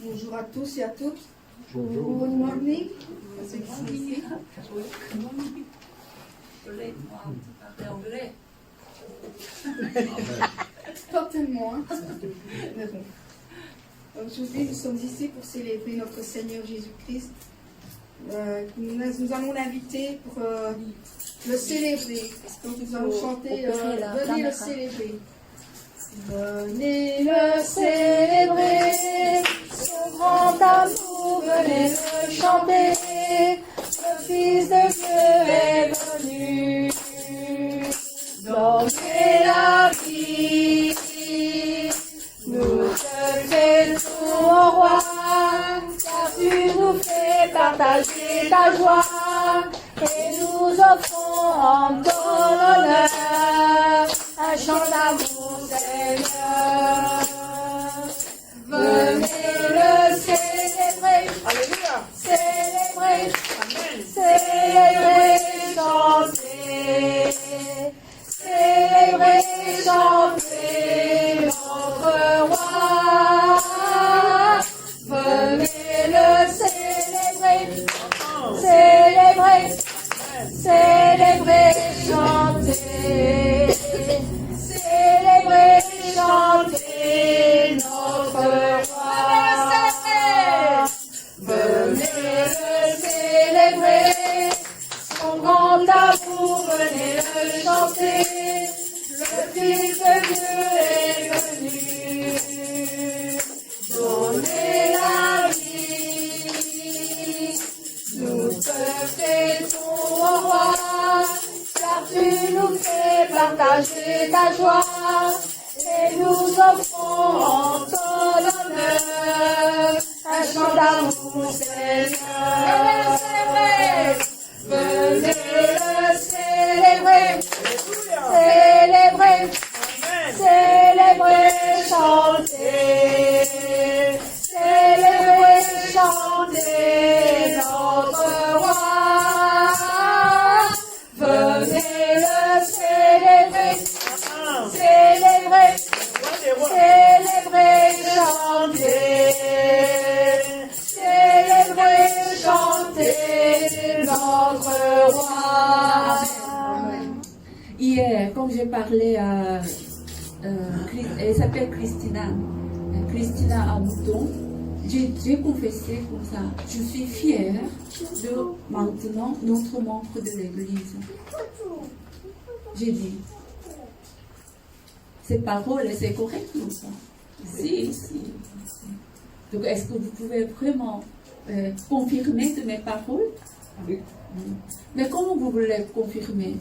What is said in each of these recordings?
Bonjour à tous et à toutes. Bonjour. Good morning. À ceux qui sont ici. Certainement. Mais bon. Aujourd'hui, nous sommes ici pour célébrer notre Seigneur Jésus-Christ. Nous allons l'inviter pour le célébrer. Donc nous allons chanter Venez le célébrer. Venez le célébrer, son grand amour, venez le chanter. Le Fils de Dieu est venu donner la vie. Nous te fêtons, ô roi, car tu nous fais partager ta joie. Et nous offrons en ton honneur un chant d'amour, Seigneur. Venez le célébrer, Alléluia. célébrer, Amen. célébrer, chanter, célébrer, chanter notre roi. Venez le célébrer, célébrer, célébrer, chanter, célébrer, chanter notre roi. Venez le célébrer, son grand amour, venez le chanter. Le Fils de Dieu est venu donner la vie. Nous te fêtons, ô roi, car tu nous fais partager ta joie. Et nous offrons en ton honneur un chant d'amour, Seigneur. Venez le célébrer, célébrer, célébrer, chanter, célébrer, chanter notre roi. Venez le célébrer, célébrer, célébrer, chanter, célébrer, chanter notre roi. Hier, quand j'ai parlé à... elle s'appelle Christina. Christina Amouton. J'ai confessé comme ça. Je suis fière de maintenant notre membre de l'Église. J'ai dit, ces paroles, c'est correct ou pas? Si. Donc, est-ce que vous pouvez vraiment confirmer de mes paroles? Oui. Mais comment vous voulez confirmer?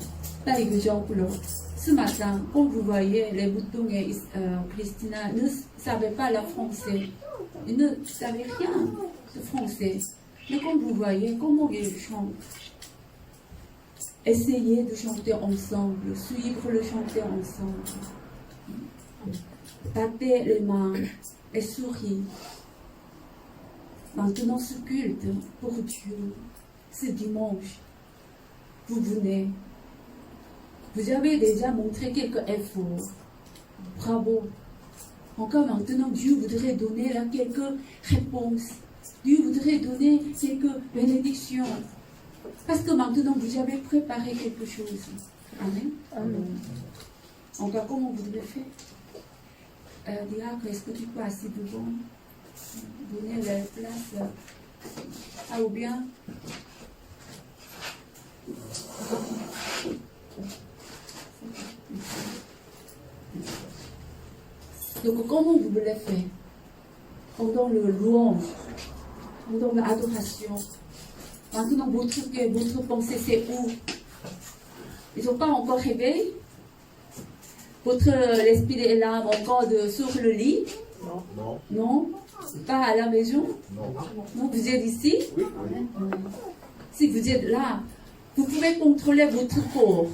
Par exemple, ce matin, quand vous voyez les boutons et Christina ne savaient pas le français, ils ne savaient rien de français. Mais quand vous voyez comment ils chantent, essayez de chanter ensemble, suivre le chanter ensemble. Tapez les mains et souriez. Maintenant, ce culte pour Dieu, ce dimanche, vous venez. Vous avez déjà montré quelques efforts. Bravo. Encore maintenant, Dieu voudrait donner là quelques réponses. Dieu voudrait donner quelques bénédictions. Parce que maintenant, vous avez préparé quelque chose. Amen. Amen. Encore, comment vous devez faire? Diacre, est-ce que tu peux assis devant? Donner la place à ou bien? Donc, comment vous voulez faire? Pendant le louange, pendant l'adoration. Maintenant, votre pensée, c'est où? Ils n'ont pas encore réveillé? L'esprit et l'âme encore sur le lit? Non. Non? Pas à la maison? Non. Non, vous êtes ici? Oui. Si vous êtes là, vous pouvez contrôler votre corps.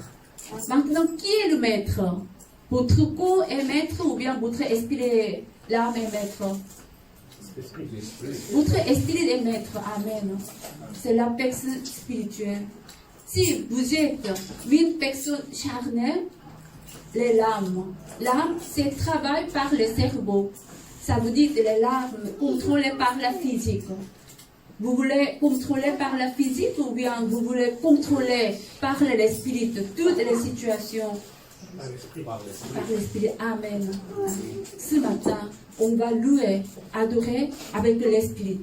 Maintenant, qui est le maître? Votre corps est maître ou bien votre esprit, l'âme est maître? Votre esprit est maître. Amen. C'est la personne spirituelle. Si vous êtes une personne charnelle, les l'âme, c'est travail par le cerveau. Ça vous dit que les larmes contrôlées par la physique. Vous voulez contrôler par la physique ou bien vous voulez contrôler par l'esprit toutes les situations? Par l'esprit. Amen. Ce matin, on va louer, adorer avec l'esprit.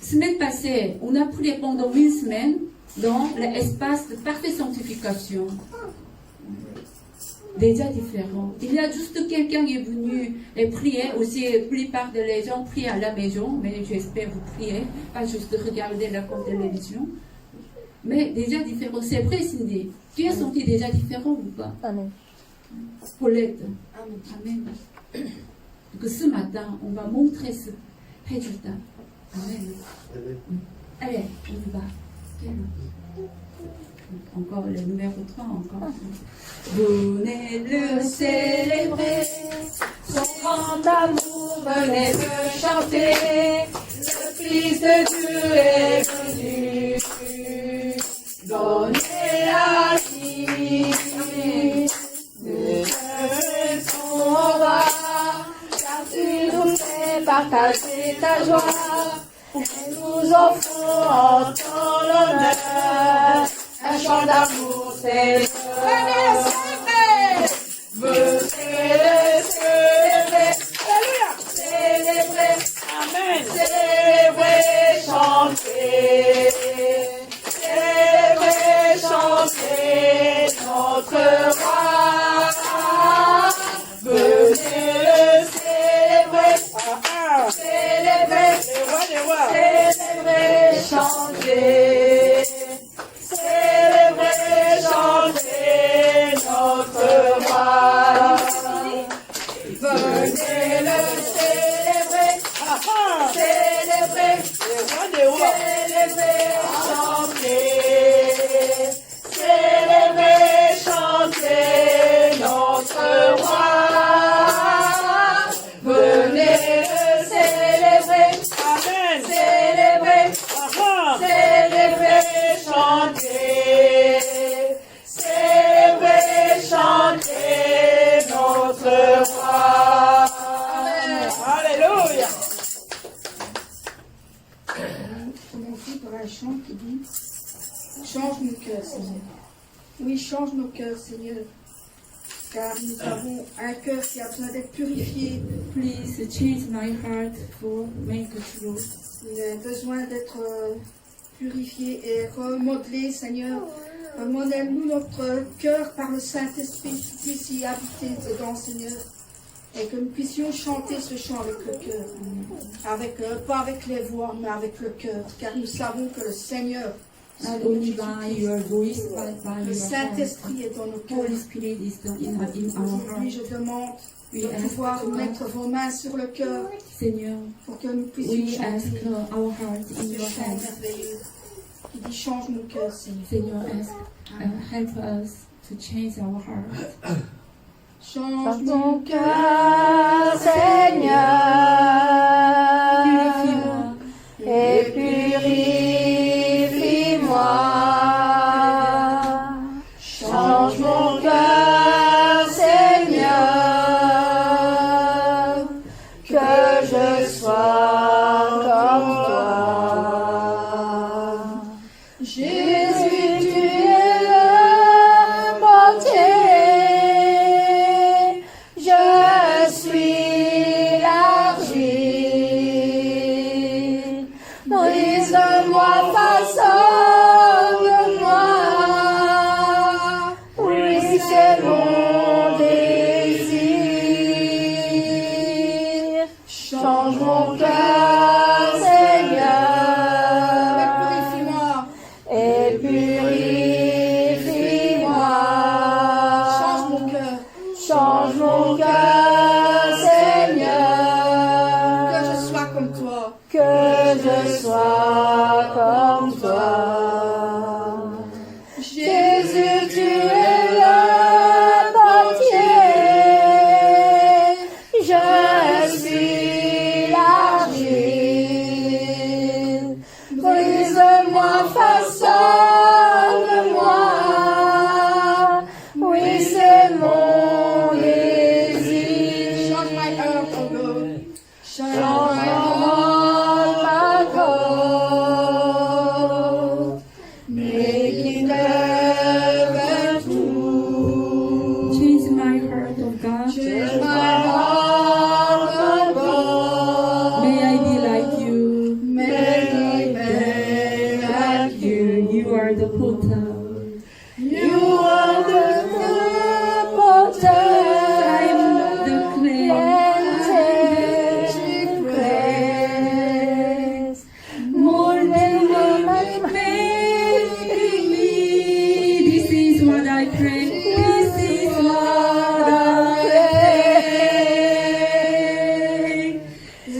Semaine passée, on a prié pendant une semaine dans l'espace de parfaite sanctification. Déjà différent. Il y a juste quelqu'un qui est venu et prier. Aussi, la plupart des gens prient à la maison, mais j'espère vous prier, pas juste regarder la télévision. Mais déjà différent. C'est vrai, Cindy. Tu as senti déjà différent ou pas? Amen. Paulette. Amen. Donc ce matin, on va montrer ce résultat. Amen. Allez, on y va. Encore le numéro 3, encore. Venez le célébrer, son grand amour, venez le chanter. Le Fils de Dieu est venu, donnez la vie. Nous son roi, car tu nous fais partager ta joie. Et nous offrons en ton honneur un chant d'amour, c'est venez le célébrer, alléluia, célébrer, amen, célébrer, chanter, notre roi, venez le célébrer, célébrer, célébrer, chanter. Célébrer, chanter notre roi. Venez le célébrer, célébrer, célébrer, chanter. Célébrer, chanter notre roi. Venez le célébrer, amen. Célébrer, célébrer, chanter, célébrer, chanter notre roi. Amen. Alléluia. Commencer par un chant qui dit change nos cœurs, Seigneur. Oui, change nos cœurs, Seigneur. Car nous avons un cœur qui a besoin d'être purifié. Please change my heart for make it true. Il a besoin d'être purifié et remodelé, Seigneur. Remodèle-nous notre cœur par le Saint-Esprit, que tu puisses y habiter dedans, Seigneur. Et que nous puissions chanter ce chant avec le cœur. Pas avec les voix, mais avec le cœur. Car nous savons que le Seigneur, Not only by your voice, but by le your heart. Saint-Esprit est dans nos cœurs. Holy Spirit is in our Aujourd'hui, heart. je demande We de ask pouvoir God, mettre vos mains sur le cœur Seigneur, pour que nous puissions we ask chanter our heart in ce your chant hands. merveilleux qui dit change mon cœur, Seigneur. Seigneur, help us to change our heart. Change Ton mon cœur, Seigneur, Purifie-moi. et purifie-moi. Change mon cœur, Seigneur, que je sois comme toi. Jésus, tu es le mortier, je suis l'argile. Brise-moi, façonne-moi, oui, c'est mon désir. Change mon cœur, Seigneur, purifie-moi. et purifie-moi. Change mon cœur. Change mon cœur, Seigneur, Que je sois comme toi. que je sois comme toi. Jésus, tu es le portier, je suis l'argile. Brise-moi, façonne-moi, oui, c'est mon désir. Change my heart,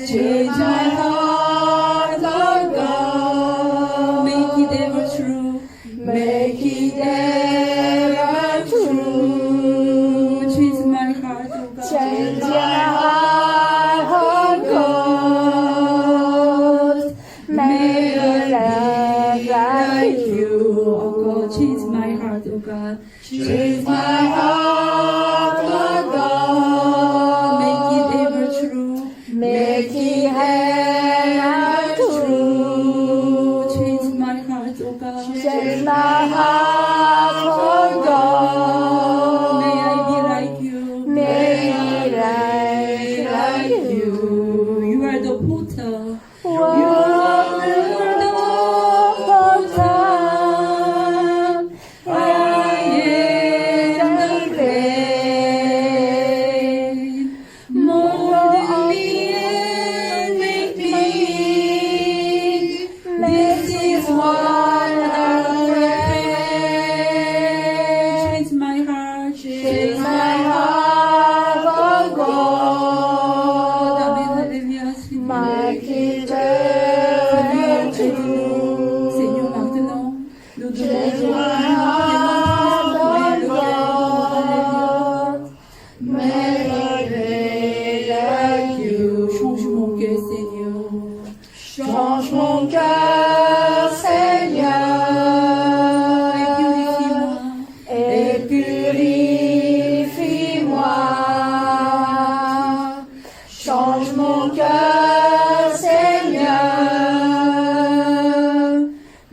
Change my heart, Lord God. Make it ever true. Make it ever true. Change my heart, oh God. Change my heart, oh God. May I love like you. Oh God, change my heart, oh God. Change my heart, oh God. Make it ever true. Make it ever true. Change my heart, oh God. Change my heart, oh God. May I be like you. May I like you. You are the potter. You are the potter. I am the clay. Mold me and make me. This is what I pray. Change my heart. Change my heart, oh God. Amen, alléluia. Make it ever true. Seigneur, maintenant, nous Change demandons my heart, oh God. Make it like you. change mon cœur, Seigneur. Change mon cœur, Seigneur, et purifie-moi. Change mon cœur, Seigneur,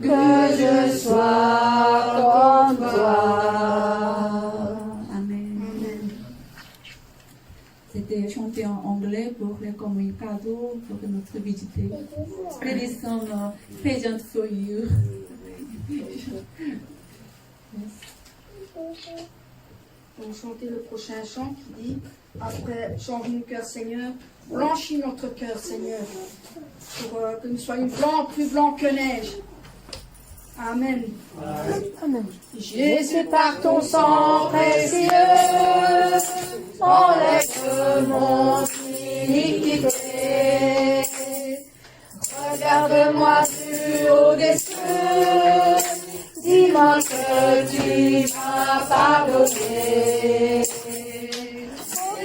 que je sois comme toi. Amen. C'était chanté en anglais pour les communicateurs, pour notre visite. Really some pageant for you. On va chanter le prochain chant qui dit, après change mon cœur Seigneur, blanchis notre cœur Seigneur, pour que nous soyons blancs, plus blancs que neige. Amen. Jésus, par ton sang précieux, enlève mon iniquité. Regarde-moi du haut des cieux, dis-moi que tu m'as pardonné.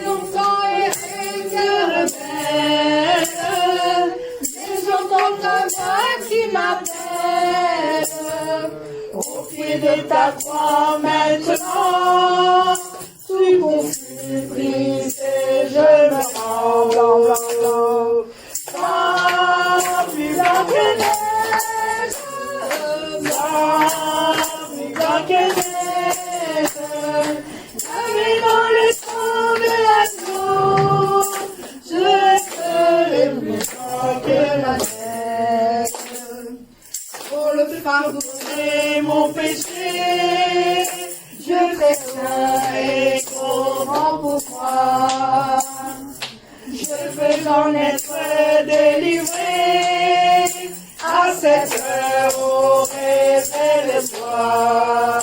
Longtemps erré, cœur rebelle, mais j'entends ta voix qui m'appelle. Au pied de ta croix maintenant, tu confus, brise et je me rends blanc, blanc, blanc. Blanc, plus blanc que neige, blanc, plus blanc que neige. Lavé dans le sang de l'agneau, je serai plus blanc que la neige. Pour le pardonner Mon péché, je prêcherai comment pour moi. Je veux en être délivré. À cette heure, au réveil l'espoir.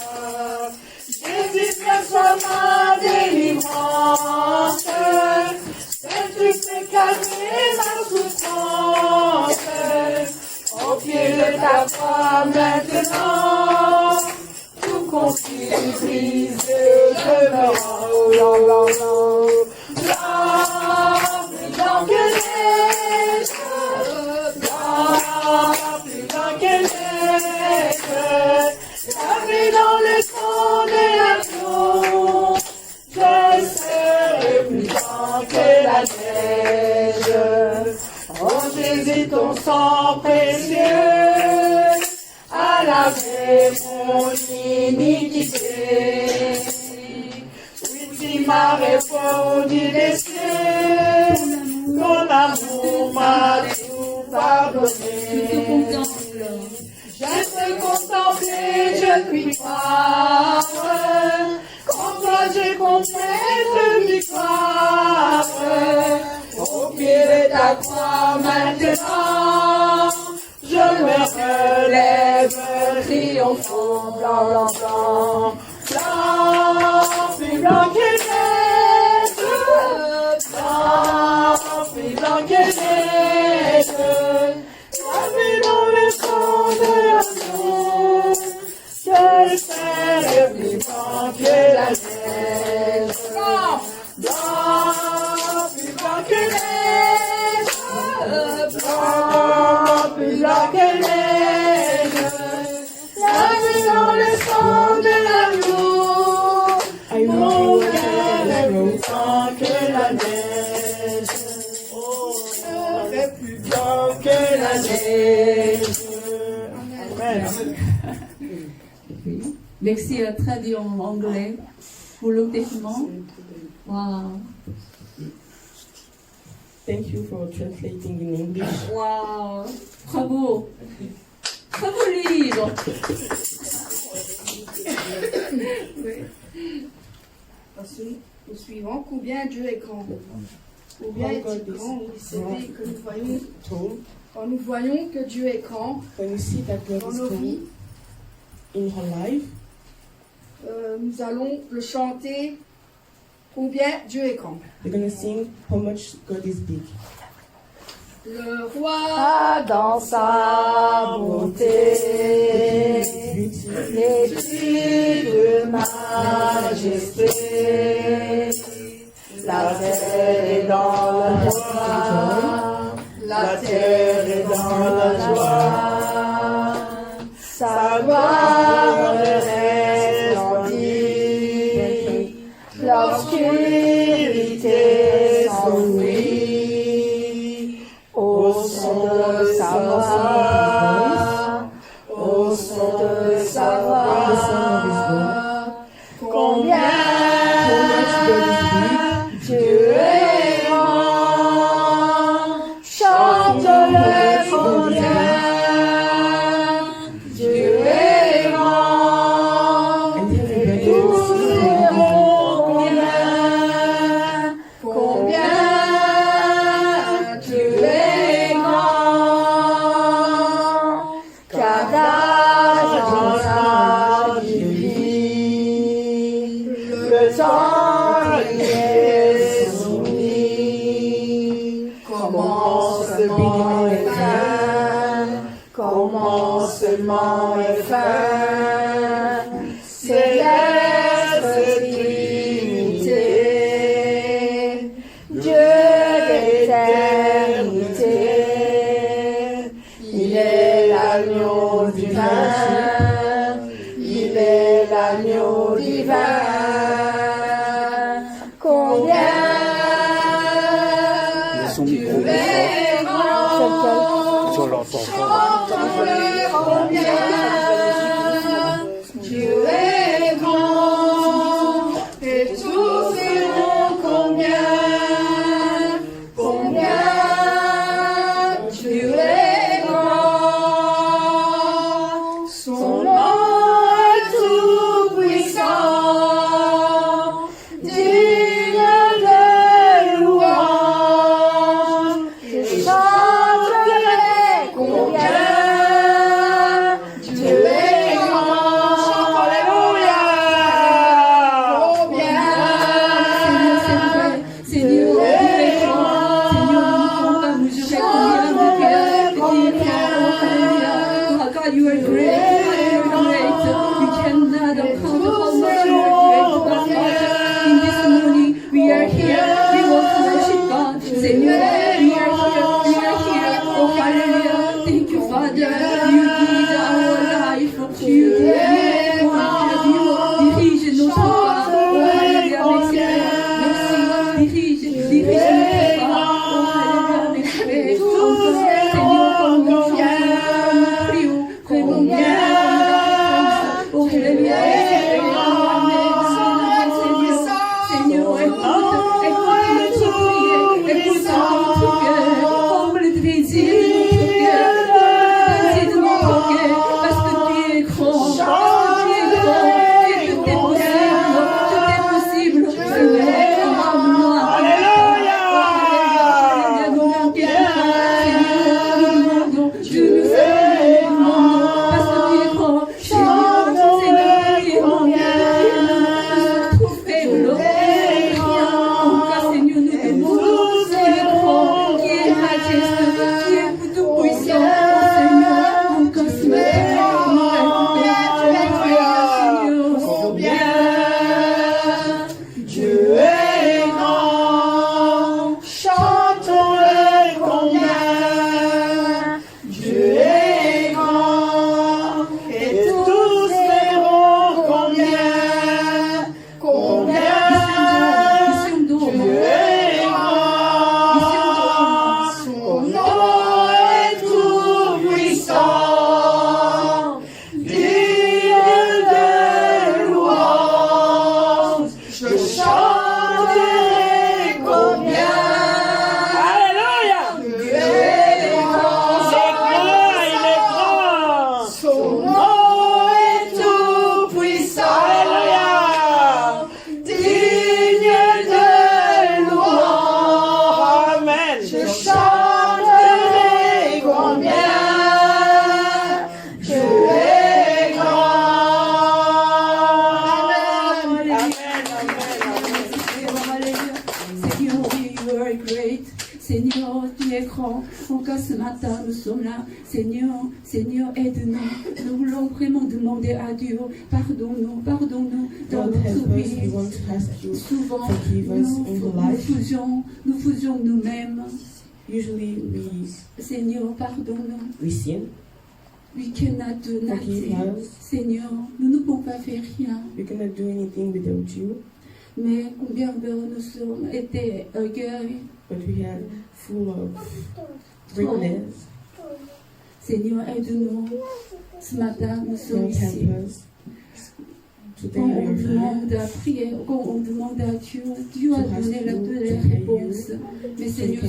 Jésus, soit ma délivrance. Seul tu peux calmer ma souffrance. Au pied de ta croix maintenant, tout confus, brisé, je me rends blanc, blanc, blanc. Blanc, plus blanc que neige, blanc, plus blanc que neige. Lavé dans le sang de l'agneau, je serai plus blanc que la neige. Oh Jésus, ton sang précieux a lavé mon iniquité. Oui, tu m'as répondu des cieux, ton amour m'a tout pardonné. Je te contempler, je puis croire, qu'en toi j'ai complète victoire. Au pied de ta croix maintenant, je me relève triomphant, blanc, blanc, blanc, blanc, plus blanc que neige, blanc, plus blanc que neige. serait plus Tant que la neige. Amen. Oui. Merci à traduit en anglais pour le document. Wow. Thank you for translating in English. Wow. Bravo. Bravo livre. Au suivant, combien Dieu est grand. Combien est-il grand? Oui, c'est vrai que nous voyons, Tall. quand nous voyons que Dieu est grand When you see that God dans is nos vies, tall in her life, nous allons le chanter. Combien Dieu est grand. we're going to sing how much God is big. Le roi Ah, dans sa bonté, Beauty, vêtu de majesté, la terre est dans la joie, la terre est dans la joie, sa gloire resplendit, l'obscurité s'ennuie, au son de sa voix, au son de sa voix, combien Dieu est grand, chante-le combien Dieu est grand, and et everybody tous else diront combien Dieu est grand, car dans sa vie, le temps y est soumis, commencement et fin, commencement et fin, céleste Trinité, Dieu d'éternité, il est l'agneau divin, il est l'agneau divin, combien Dieu est grand, Sur l'entend. chantons-le combien Dieu est grand, et tous verront combien Dieu est grand. Son nom est tout puissant, digne de louange. Je chanterai combien Dieu est grand. Alléluia. Combien Seigneur, tu es grand. Seigneur, nous ne pouvons pas mesurer combien de God, you are great. You are great. We cannot count how much you are great, God. In this morning, we are here. We want to worship God. Seigneur, we are here. We are here. Oh, hallelujah. Thank you, Father. You give our life. You give dirige nos pas. Oh, hallelujah. Merci. Dirige nos pas. Oh, hallelujah. Merci. Seigneur, comme nous prions, combien oh, hallelujah. Seigneur, écoute notre prière, écoute notre cœur, comble le désir de notre cœur, parce que tu es grand, et tout est possible, Seigneur, commande-moi. Alléluia, nous demandons, Dieu nous demandons, parce que tu es grand, Seigneur, tu es grand, nous sommes trop faibles, encore Seigneur, nous demandons, qui est grand, qui est majesté, qui est tout puissant, oh Seigneur, encore ce matin, nous Combien Dieu est grand, chantons-le combien Dieu est grand, et tous verront combien Dieu est grand. enfants. Encore ce matin, nous sommes là. Seigneur, Seigneur, aide-nous. Nous voulons vraiment demander à Dieu, pardonne-nous dans God help notre us. We vie. want to ask you. Souvent, Forgive us in the life. nous faisons nous-mêmes. Usually Seigneur, pardonne-nous. we sin. We cannot do Forgive nothing. us. Seigneur, nous ne pouvons pas faire rien. We cannot do anything without you. Mais combien de nous sommes été orgueil. But we are full of greatness. Seigneur, aide-nous. Ce matin, nous sommes God ici. help us. Today Quand we on are here. demande à prier, quand on demande à Dieu, Dieu a donné la réponse. Mais Seigneur,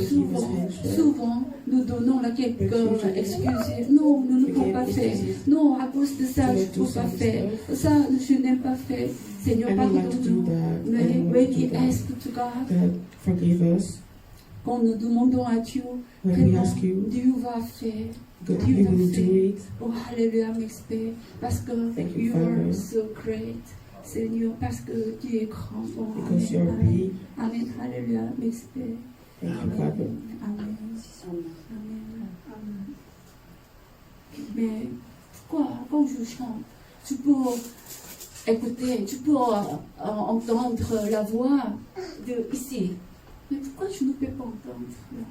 souvent, nous donnons la quelques excuses. Non, nous ne pouvons pas faire. Non, à cause de ça, je ne peux pas faire. Ça, je n'ai pas fait. Seigneur, I don't like to do pardonne-nous. that. Mais I don't when like to we do that. ask to God, God, forgive us. quand nous demandons à Dieu, When we vraiment, ask you, Dieu va faire. God, Dieu you va will faire. do it. Oh, Alléluia, m'expert. Parce que Thank you, you are Father. so great. Seigneur, parce que tu es grand. Oh, Because you amen, are amen. big. Amen, Alléluia, m'expert. Thank you, Father. Amen. Amen. Mais quand je chante, tu peux écouter, tu peux entendre la voix de ici. Mais pourquoi je ne peux pas entendre là?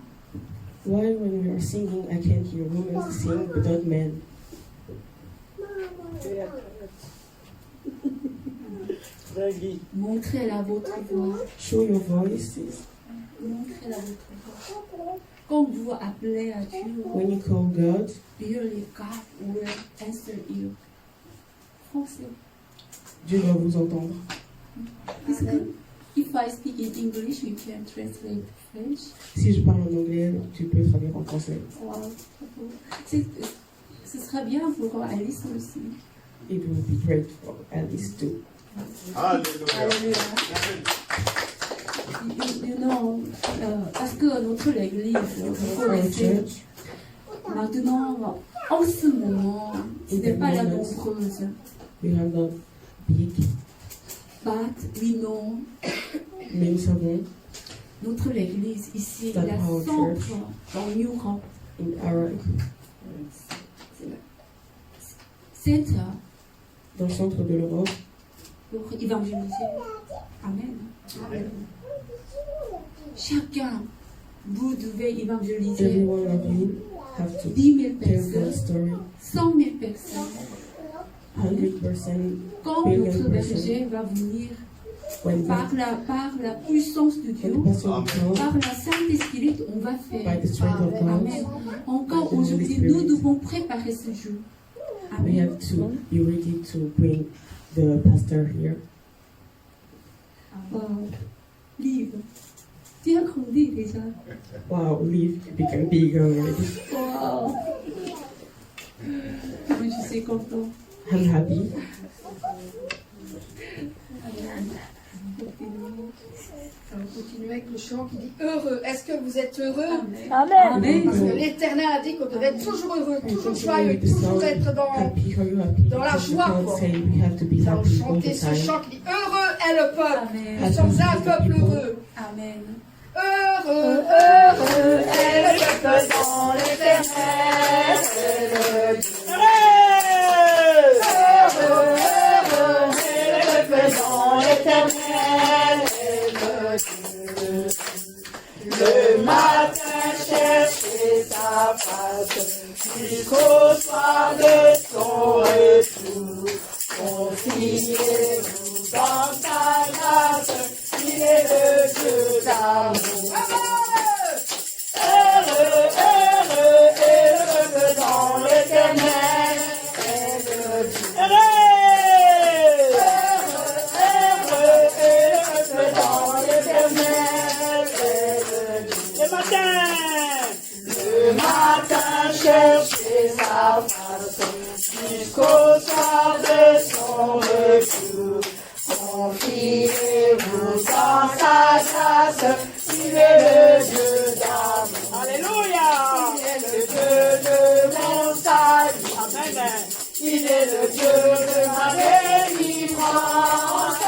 Why, when we are singing, I can't hear women sing without men? Montrez-la votre voix. Show your voices. Montrez-la votre voix. Quand vous appelez à Dieu, When you call God, really God will answer you. Français. Dieu va vous entendre. Is it- If I speak in English, you can translate French. Si je parle en anglais, tu peux traduire en français. Wow. Ce sera bien pour Alice aussi. It will be great for Alice too. Alléluia. You know, parce que notre église, vous Our connaissez, church, maintenant, en ce moment, ce n'est pas la nombreuse. we are not big, But we know, mais nous savons notre église ici, That la our centre church. en Europe, in our, centre dans le centre de l'Europe, pour évangéliser. Amen. Amen. Chacun, vous devez évangéliser every one of you have to 10 000 tell God's personnes, story. 100 000 personnes. 100%. Quand Billion notre person. berger va venir When par la puissance de when Dieu, the pastor will come, par la Saint-Esprit, on va by faire. the strength of God, Amen. Encore aujourd'hui, nous devons préparer ce jour. we Amen. have to be ready to bring the pastor here. Livre. Tu as grandi déjà. Wow, Liv became big already. Wow. Je suis content. I'm happy. On va continuer avec le chant qui dit heureux. Est-ce que vous êtes heureux? Amen. Parce que l'Éternel a dit qu'on devait être toujours heureux, toujours joyeux, toujours être dans Happy, are you happy? dans la Because joie, God quoi. say we have to be Nous allons happy all chanter the ce time. chant qui dit heureux est le peuple. Amen. Nous sommes un peuple heureux. Amen. Heureux, heureux est le peuple dans l'Éternel. Heureux, heureux est le peuple dans l'Éternel. Le matin chercher sa face jusqu'au soir de son retour. Confiez-vous dans sa grâce, il est le Dieu d'amour. Heureux, heureux est le peuple dans l'Éternel. Heureux est le peuple dans l'Éternel. Le matin chercher sa face jusqu'au soir de son retour. Confiez-vous dans sa grâce, il est le Dieu d'amour. Alléluia! Il est le Dieu de mon salut. Amen. Il est le Dieu de ma délivrance.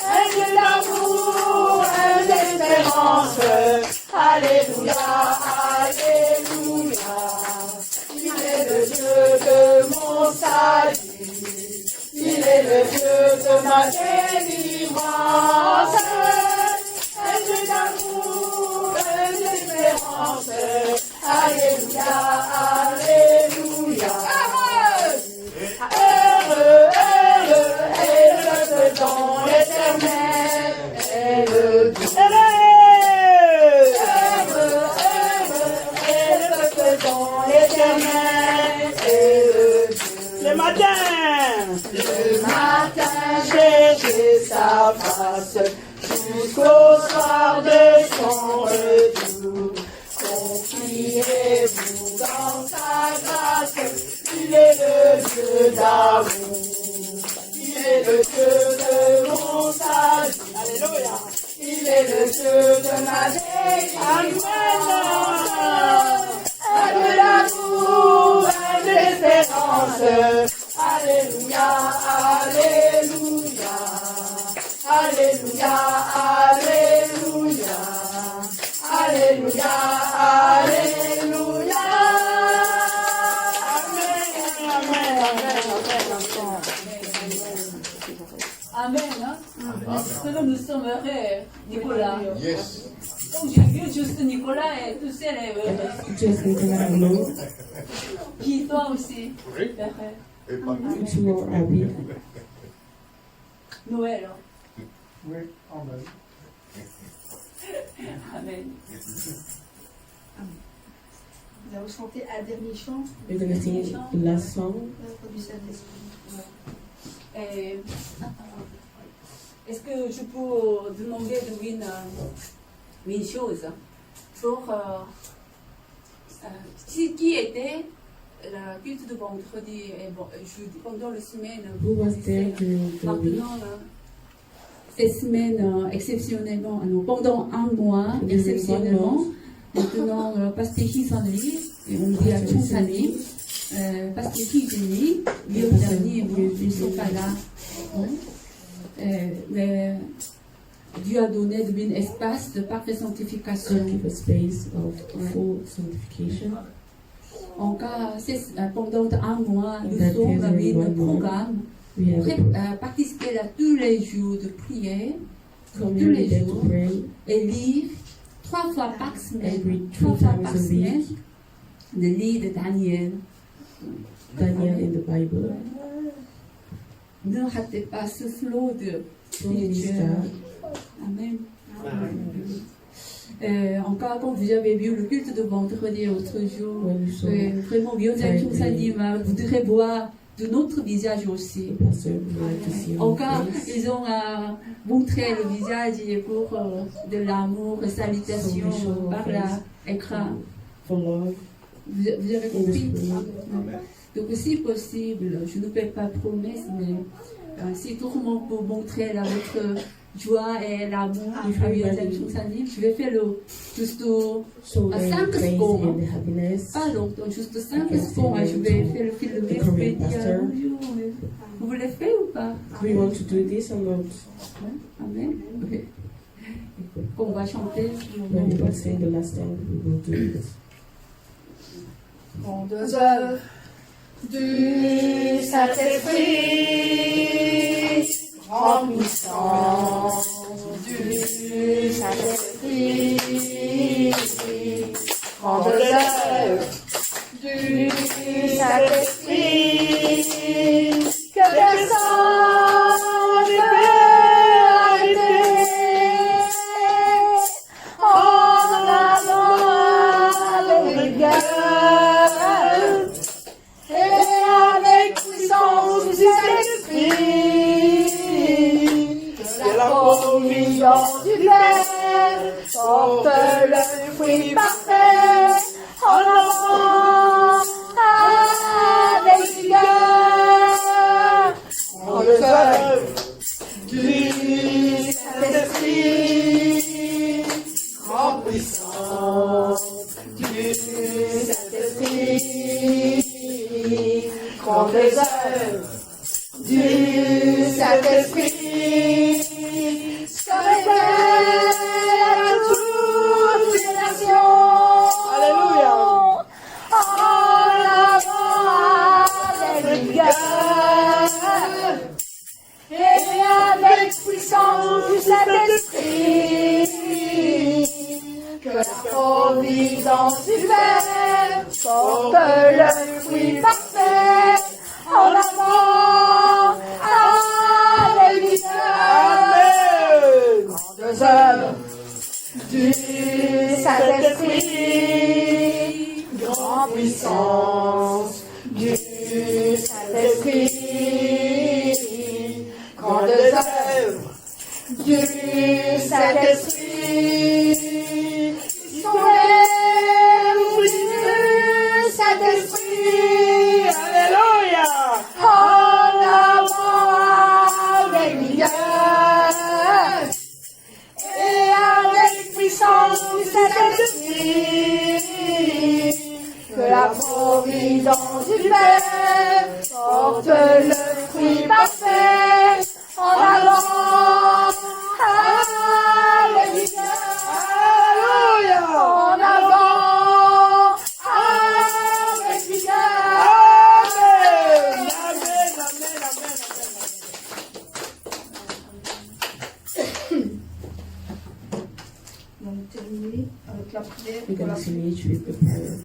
Un Dieu d'amour, un d'espérance. Alléluia, Alléluia. Il est le Dieu de mon salut. Il est le Dieu de ma délivrance. Un Dieu d'amour, un Dieu d'espérance. Alléluia, Alléluia. Heureux, heureux, heureux dans l'éternel. Heureux, heureux dans l'éternel. Le matin, chercher sa face jusqu'au soir de son retour. Confiez-vous dans sa grâce, il est le Dieu d'amour. Il est le Dieu de mon salut. Alléluia. Il est le Dieu de ma délivrance. Un Dieu d'amour, un Dieu d'espérance. Alléluia, Alléluia. Alléluia, Alléluia. Alléluia, Alléluia. Amen, amen, amen, Amen. Hein? Parce que nous sommes heureux, Nicolas. Yes. Donc j'ai vu juste Nicolas et tous ces rêves. Just Nicola alone. Qui toi aussi. Oui. Heureux. Et pas Two more happy. Noël. Oui, amen. Amen. Nous allons chanter un dernier chant. We're going to sing the last song. L'œuvre du Saint-Esprit. Est-ce que je peux demander de une chose pour qui était la culte de vendredi et jeudi pendant la semaine? Who was there during the week? Maintenant, cette semaine exceptionnellement, pendant un mois exceptionnellement, maintenant Pasteur Sandri et on dit à Tchonsani, Pasteur Kizini, Léo dernier, ils ne sont pas là. Mais Dieu a donné un espace de parfaite sanctification. God give a space of full sanctification. En cas, pendant un mois, nous That sommes is dans very un well programme. We have Participer à tous les jours de prière, come tous les every day to jours, pray et lire 3 fois par semaine, every 3 2 fois times par a semaine, week. le livre de Daniel. Daniel in the Bible. Ne ratez pas ce flot de Don't miss spirituel. that. Amen. Encore, quand vous avez vu le culte de vendredi l'autre jour, When you saw vraiment, voudrait voir de notre visage aussi. the pastor, we like to see your Encore, face. ils ont montré le visage pour de l'amour, salutation par l'écran. For love. Vous avez in the compris? spirit. Donc, si possible, je ne fais pas de promesse, mais si tout le monde peut montrer votre joie et l'amour, je vais faire juste So à the 5 praise secondes. and the happiness. Pas longtemps, juste 5 Okay, secondes. Je vais faire le film de the Korean je vais dire pastor. bonjour. Vous voulez faire ou pas? Do we want to do this or not? Amen. Ok. On va chanter. When we will sing the last time, we will do it. Grandes œuvres du Saint-Esprit, remplissant du Saint-Esprit, grandes œuvres du Saint-Esprit, que personne ne peut arrêter. En avant avec rigueur et avec puissance du Saint-Esprit, que la communion du Père porte le fruit parfait en avant avec rigueur. En les œuvres du Saint-Esprit, remplissant du Saint-Esprit, grandes œuvres du Saint-Esprit, comme l'éternel à toutes les nations. providence du Père porte le fruit parfait. En avant, Alléluia. Amen. Grandes œuvres du Saint-Esprit, grande puissance du Saint-Esprit, grandes œuvres du Saint-Esprit, sont les fruits du Saint-Esprit. Alléluia. En avant, Alléluia. Et avec puissance du Saint-Esprit, que la providence du Père porte le fruit parfait. En avant, Alléluia. Alléluia. En avant, Alléluia. Amen. Amen, amen, amen, amen. On va terminer avec la prière. We're pour la going to finish with the prayer.